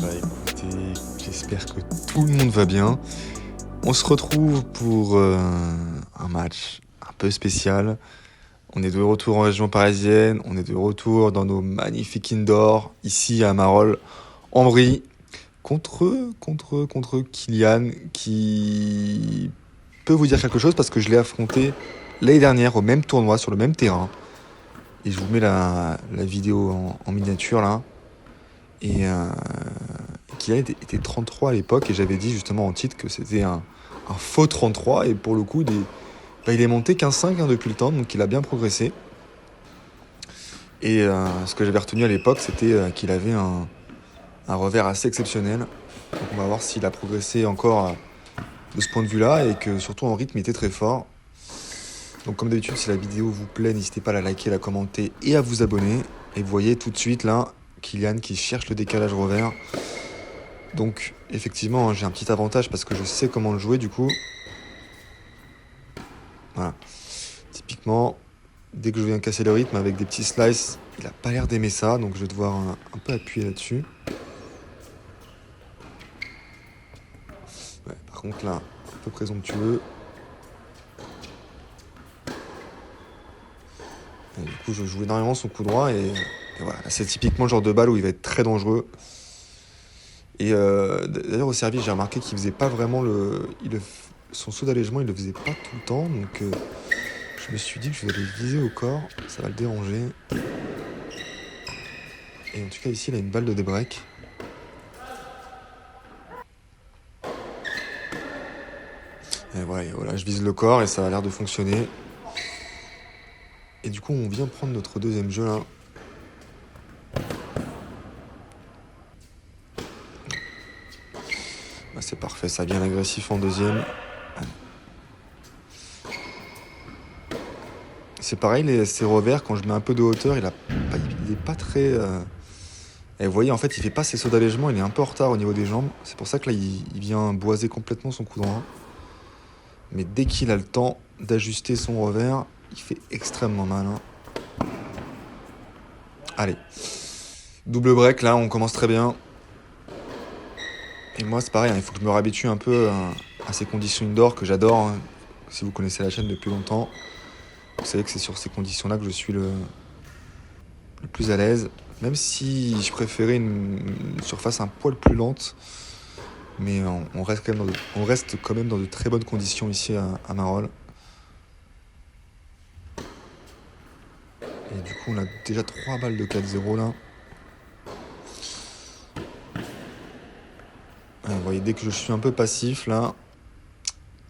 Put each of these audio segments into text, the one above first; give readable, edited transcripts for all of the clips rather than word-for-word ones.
Écoutez, j'espère que tout le monde va bien. On se retrouve pour un match un peu spécial. On est de retour en région parisienne, on est de retour dans nos magnifiques indoors, ici à Marolles, en Brie, contre Kylian, qui peut vous dire quelque chose parce que je l'ai affronté l'année dernière au même tournoi, sur le même terrain. Et je vous mets la vidéo en miniature là. Et Kylian était 33 à l'époque et j'avais dit justement en titre que c'était un faux 33 et pour le coup il est monté 15-5 depuis le temps, donc il a bien progressé. Et ce que j'avais retenu à l'époque, c'était qu'il avait un revers assez exceptionnel. Donc on va voir s'il a progressé encore de ce point de vue-là et que surtout en rythme il était très fort. Donc comme d'habitude, si la vidéo vous plaît, n'hésitez pas à la liker, à la commenter et à vous abonner. Et vous voyez tout de suite là, Kylian qui cherche le décalage revers. Donc effectivement, j'ai un petit avantage parce que je sais comment le jouer du coup. Voilà. Typiquement, dès que je viens casser le rythme avec des petits slices, il a pas l'air d'aimer ça, donc je vais devoir un peu appuyer là-dessus. Ouais, par contre là, un peu présomptueux. Et du coup, je joue énormément son coup droit et voilà. C'est typiquement le genre de balle où il va être très dangereux. Et d'ailleurs au service, j'ai remarqué qu'il faisait pas vraiment son saut d'allègement, il le faisait pas tout le temps, donc je me suis dit que je vais aller viser au corps, ça va le déranger. Et en tout cas ici il a une balle de débreak. Et voilà, je vise le corps et ça a l'air de fonctionner. Et du coup on vient prendre notre deuxième jeu là. Bah, c'est parfait, ça vient agressif en deuxième. C'est pareil, ses revers, quand je mets un peu de hauteur, il est pas très... Et vous voyez, en fait, il fait pas ses sauts d'allègement, il est un peu en retard au niveau des jambes. C'est pour ça que là, il vient boiser complètement son coup droit. Mais dès qu'il a le temps d'ajuster son revers, il fait extrêmement mal. Allez. Double break, là, on commence très bien. Et moi, c'est pareil, il faut que je me réhabitue un peu à ces conditions indoor que j'adore. Si vous connaissez la chaîne depuis longtemps, vous savez que c'est sur ces conditions-là que je suis le plus à l'aise. Même si je préférais une surface un poil plus lente. Mais on reste quand même dans de très bonnes conditions ici à Marolles. Et du coup, on a déjà 3 balles de 4-0 là. Vous voyez, dès que je suis un peu passif là,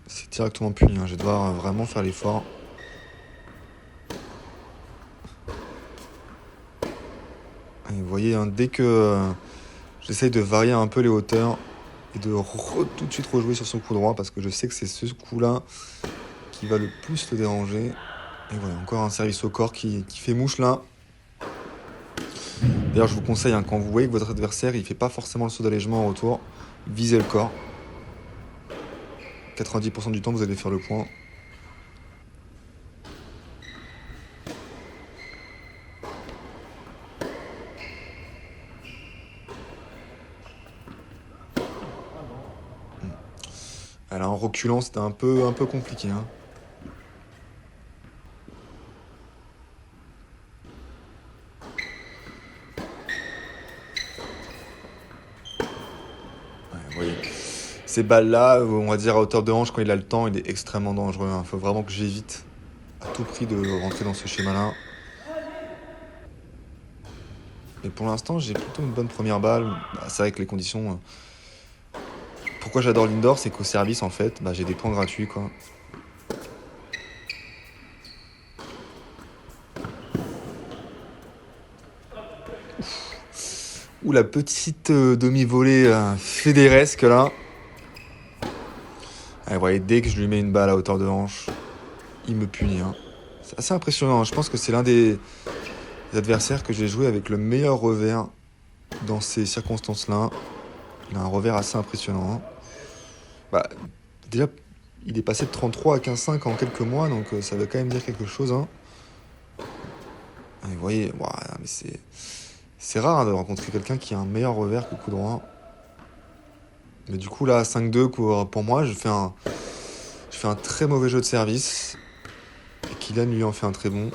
c'est directement puni. Je vais devoir vraiment faire l'effort. Et vous voyez, dès que j'essaye de varier un peu les hauteurs et de tout de suite rejouer sur son coup droit parce que je sais que c'est ce coup-là qui va le plus le déranger. Et voilà, encore un service au corps qui fait mouche là. D'ailleurs, je vous conseille, quand vous voyez que votre adversaire il fait pas forcément le saut d'allègement en retour, visez le corps. 90% du temps, vous allez faire le point. Alors en reculant, c'était un peu compliqué. Vous voyez. Ces balles-là, on va dire à hauteur de hanche, quand il a le temps, il est extrêmement dangereux. Il faut vraiment que j'évite à tout prix de rentrer dans ce schéma-là. Mais pour l'instant, j'ai plutôt une bonne première balle. C'est vrai que les conditions... Pourquoi j'adore l'indoor, c'est qu'au service, en fait, j'ai des points gratuits, quoi. Ou la petite demi-volée fédéresque, là. Vous voyez, dès que je lui mets une balle à hauteur de hanche, il me punit. C'est assez impressionnant. Je pense que c'est l'un des adversaires que j'ai joué avec le meilleur revers dans ces circonstances-là. Il a un revers assez impressionnant. Déjà, il est passé de 33 à 15-5 en quelques mois, donc ça veut quand même dire quelque chose. Et vous voyez, mais c'est rare de rencontrer quelqu'un qui a un meilleur revers que le coup droit. Mais du coup, là, 5-2, pour moi, je fais un très mauvais jeu de service. Et Kylian, lui, en fait un très bon.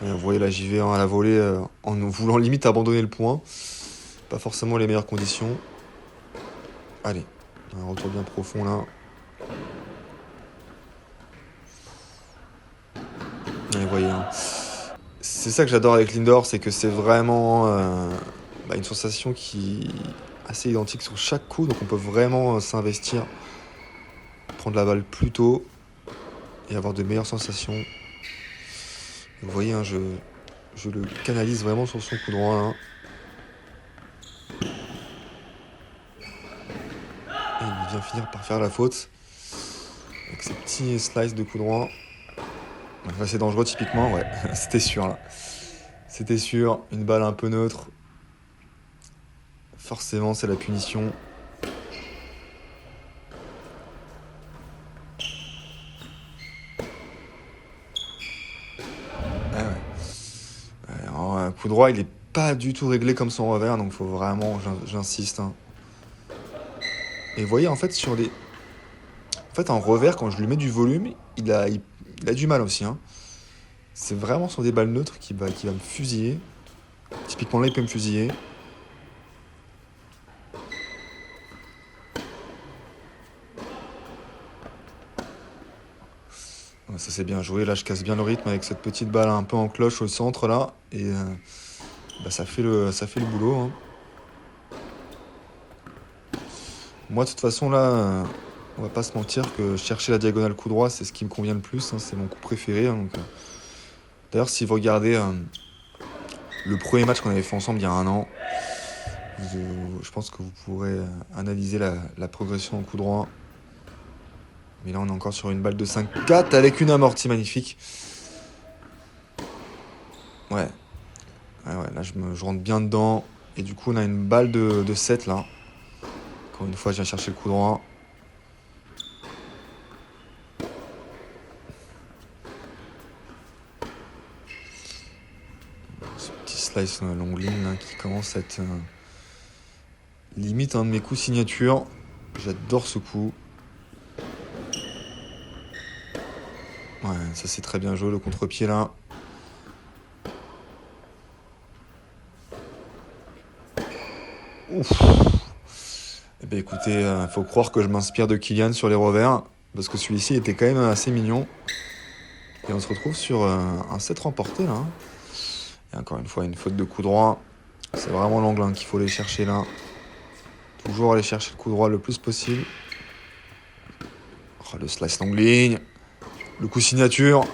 Et vous voyez, là, j'y vais à la volée en voulant limite abandonner le point. Pas forcément les meilleures conditions. Allez, un retour bien profond, là. Et vous voyez, hein. C'est ça que j'adore avec Lindor, c'est que c'est vraiment une sensation qui est assez identique sur chaque coup. Donc on peut vraiment s'investir, prendre la balle plus tôt et avoir de meilleures sensations. Vous voyez, hein, je le canalise vraiment sur son coup droit, là. Et il vient finir par faire la faute. Avec ses petits slices de coup droit. Là, c'est dangereux typiquement, ouais. C'était sûr, là. C'était sûr. Une balle un peu neutre. Forcément, c'est la punition. Ah ouais. Alors, un coup droit, il est pas du tout réglé comme son revers, donc faut vraiment, j'insiste, hein. Et vous voyez, en fait, en fait, en revers, quand je lui mets du volume, il a du mal aussi, hein. C'est vraiment sur des balles neutres qui va me fusiller. Typiquement, là, il peut me fusiller. Ouais, ça, c'est bien joué. Là, je casse bien le rythme avec cette petite balle un peu en cloche au centre, là. Et ça fait le boulot, hein. Moi, de toute façon, là, on va pas se mentir que chercher la diagonale coup droit, c'est ce qui me convient le plus, hein. C'est mon coup préféré, hein, donc, d'ailleurs, si vous regardez le premier match qu'on avait fait ensemble il y a un an, je pense que vous pourrez analyser la progression en coup droit. Mais là, on est encore sur une balle de 5-4 avec une amortie magnifique. Ouais. Ouais, là, je rentre bien dedans. Et du coup, on a une balle de 7 là. Encore une fois, je viens chercher le coup droit. Ce petit slice longue ligne là, qui commence à être limite un de mes coups signature. J'adore ce coup. Ouais, ça c'est très bien joué, le contre-pied là. Ouf. Eh ben écoutez, faut croire que je m'inspire de Kylian sur les revers. Parce que celui-ci était quand même assez mignon. Et on se retrouve sur un set remporté là, hein. Et encore une fois, une faute de coup droit. C'est vraiment l'angle, hein, qu'il faut aller chercher là. Toujours aller chercher le coup droit le plus possible. Oh, le slice longue ligne. Le coup signature.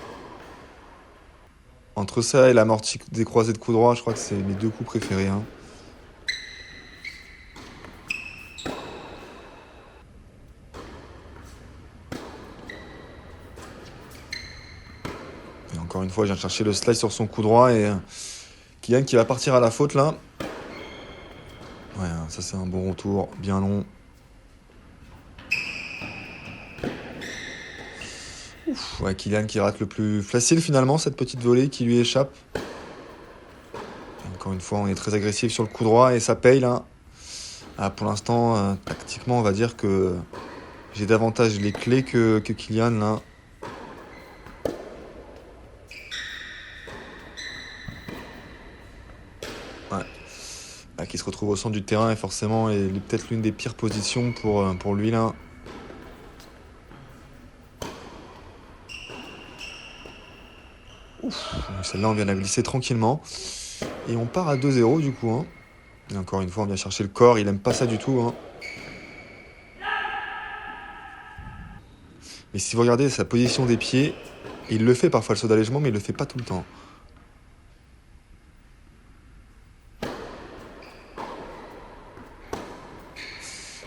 Entre ça et l'amorti des croisés de coup droit, je crois que c'est mes deux coups préférés, hein. Et encore une fois, je viens chercher le slice sur son coup droit et Kylian qui va partir à la faute là. Ouais, ça c'est un bon retour, bien long. Ouf, ouais, Kylian qui rate le plus facile finalement, cette petite volée qui lui échappe. Et encore une fois, on est très agressif sur le coup droit et ça paye là. Ah, pour l'instant, tactiquement, on va dire que j'ai davantage les clés que Kylian là. Ouais. Là, qui se retrouve au centre du terrain et forcément est peut-être l'une des pires positions pour lui là. Ouf, celle-là on vient de la glisser tranquillement. Et on part à 2-0 du coup, hein. Et encore une fois on vient chercher le corps, il aime pas ça du tout, hein. Mais si vous regardez sa position des pieds, il le fait parfois le saut d'allègement mais il le fait pas tout le temps.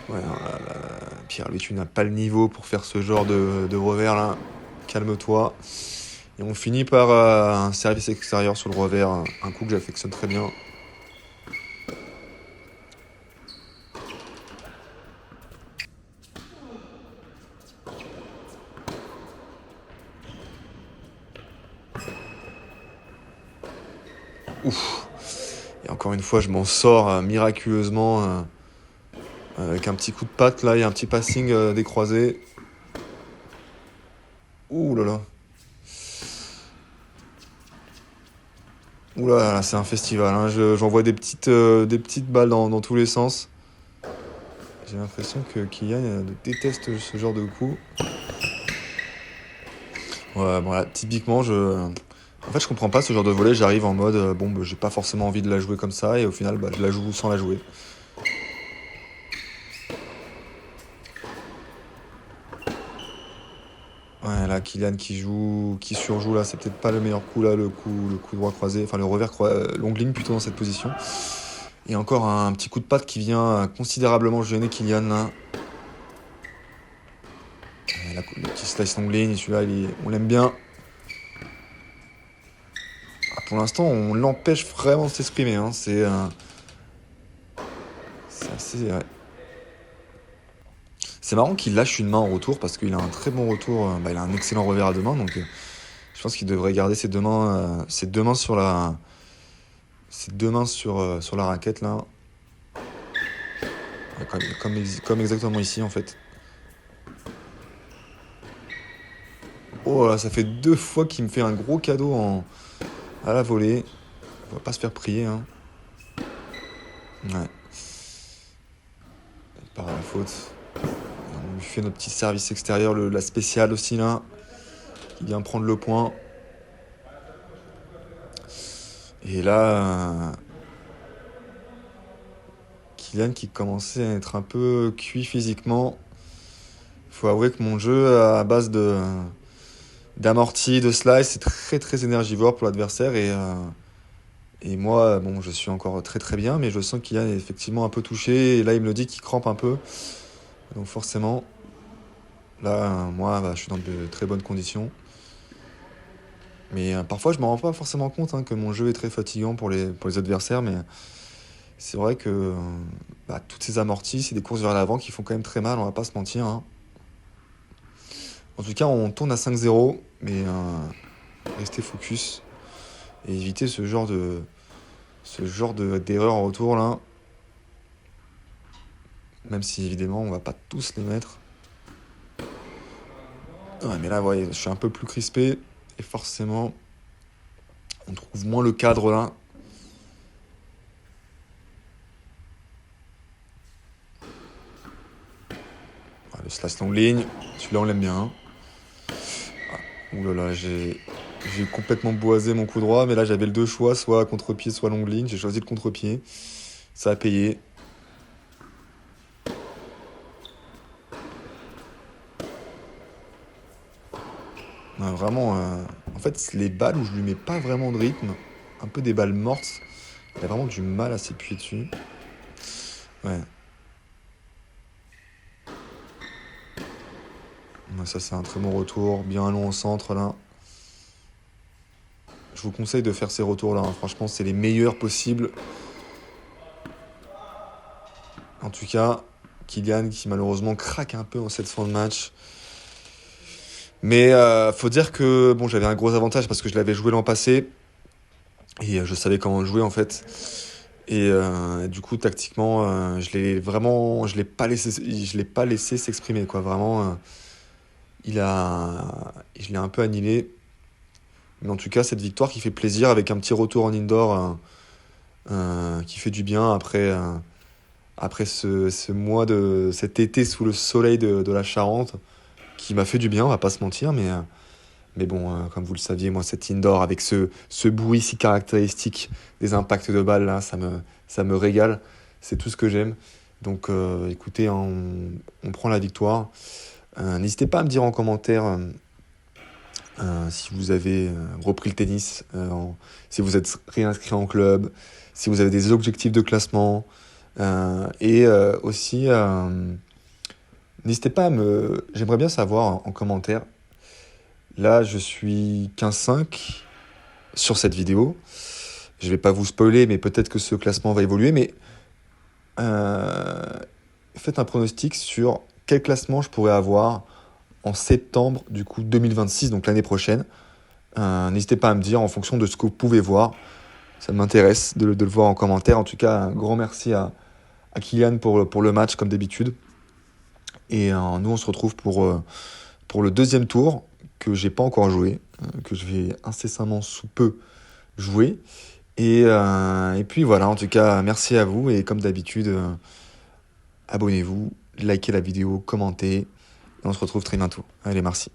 Ouais, Pierre, lui tu n'as pas le niveau pour faire ce genre de revers là. Calme-toi. Et on finit par un service extérieur sur le revers, un coup que j'affectionne très bien. Ouf. Et encore une fois, je m'en sors miraculeusement Avec un petit coup de patte là et un petit passing des croisés. Ouh là là. Ouh là là, c'est un festival, hein. J'envoie des petites balles dans tous les sens. J'ai l'impression que Kylian déteste ce genre de coup. Ouais, bon là, typiquement, en fait, je comprends pas ce genre de volley. J'arrive en mode, bon, bah, j'ai pas forcément envie de la jouer comme ça, et au final, bah, je la joue sans la jouer. Ouais, là, Kylian qui surjoue, là, c'est peut-être pas le meilleur coup, là, le coup droit croisé, enfin, le revers longue ligne plutôt dans cette position. Et encore un petit coup de patte qui vient considérablement gêner Kylian, là. Le petit slice longue ligne, celui-là, on l'aime bien. Ah, pour l'instant, on l'empêche vraiment de s'exprimer, hein. C'est assez. Ouais. C'est marrant qu'il lâche une main en retour parce qu'il a un très bon retour. Bah, il a un excellent revers à deux mains, donc je pense qu'il devrait garder ses deux mains sur la raquette là. Ouais, comme exactement ici en fait. Oh là, ça fait 2 fois qu'il me fait un gros cadeau à la volée. On va pas se faire prier, hein. Ouais, il part à la faute. On lui fait notre petit service extérieur, la spéciale aussi là, qui vient prendre le point. Et là, Kylian qui commençait à être un peu cuit physiquement. Faut avouer que mon jeu à base d'amorti, de slice, c'est très très énergivore pour l'adversaire et moi, bon, je suis encore très très bien, mais je sens qu'il est effectivement un peu touché et là il me le dit qu'il crampe un peu. Donc forcément, là, moi, bah, je suis dans de très bonnes conditions. Mais parfois, je me rends pas forcément compte hein, que mon jeu est très fatigant pour les adversaires, mais c'est vrai que bah, toutes ces amortis, c'est des courses vers l'avant qui font quand même très mal, on va pas se mentir, hein. En tout cas, on tourne à 5-0, mais rester focus et éviter d'erreur en retour là. Même si évidemment, on va pas tous les mettre. Ouais, mais là, vous voyez, je suis un peu plus crispé et forcément, on trouve moins le cadre là. Ouais, le slash long ligne, celui-là on l'aime bien, hein. Ouh là là, j'ai complètement boisé mon coup droit, mais là j'avais le deux choix, soit contre-pied, soit longue ligne. J'ai choisi le contre-pied. Ça a payé. Ouais, vraiment, en fait, les balles où je lui mets pas vraiment de rythme, un peu des balles mortes, il a vraiment du mal à s'appuyer dessus. Ouais. Ouais, ça c'est un très bon retour, bien long au centre là. Je vous conseille de faire ces retours là, hein. Franchement, c'est les meilleurs possibles. En tout cas, Kylian qui malheureusement craque un peu en cette fin de match. Mais faut dire que bon, j'avais un gros avantage parce que je l'avais joué l'an passé et je savais comment le jouer en fait. Et du coup, tactiquement, je l'ai pas laissé s'exprimer quoi. Vraiment, je l'ai un peu annihilé. Mais en tout cas, cette victoire qui fait plaisir avec un petit retour en indoor qui fait du bien après cet été sous le soleil de la Charente qui m'a fait du bien, on va pas se mentir, mais bon, comme vous le saviez, moi, cet indoor avec ce bruit si caractéristique des impacts de balles, là, ça me régale. C'est tout ce que j'aime. Donc, écoutez, hein, on prend la victoire. N'hésitez pas à me dire en commentaire si vous avez repris le tennis, si vous êtes réinscrit en club, si vous avez des objectifs de classement. Et aussi, n'hésitez pas J'aimerais bien savoir en commentaire. Là, je suis 15-5 sur cette vidéo. Je vais pas vous spoiler, mais peut-être que ce classement va évoluer. Mais euh, faites un pronostic sur quel classement je pourrais avoir en septembre du coup 2026, donc l'année prochaine. N'hésitez pas à me dire en fonction de ce que vous pouvez voir. Ça m'intéresse de le voir en commentaire. En tout cas, un grand merci à à Kylian pour le match, comme d'habitude. Et nous, on se retrouve pour le deuxième tour, que j'ai pas encore joué, que je vais incessamment sous peu jouer. Et puis voilà, en tout cas, merci à vous. Et comme d'habitude, abonnez-vous, likez la vidéo, commentez. Et on se retrouve très bientôt. Allez, merci.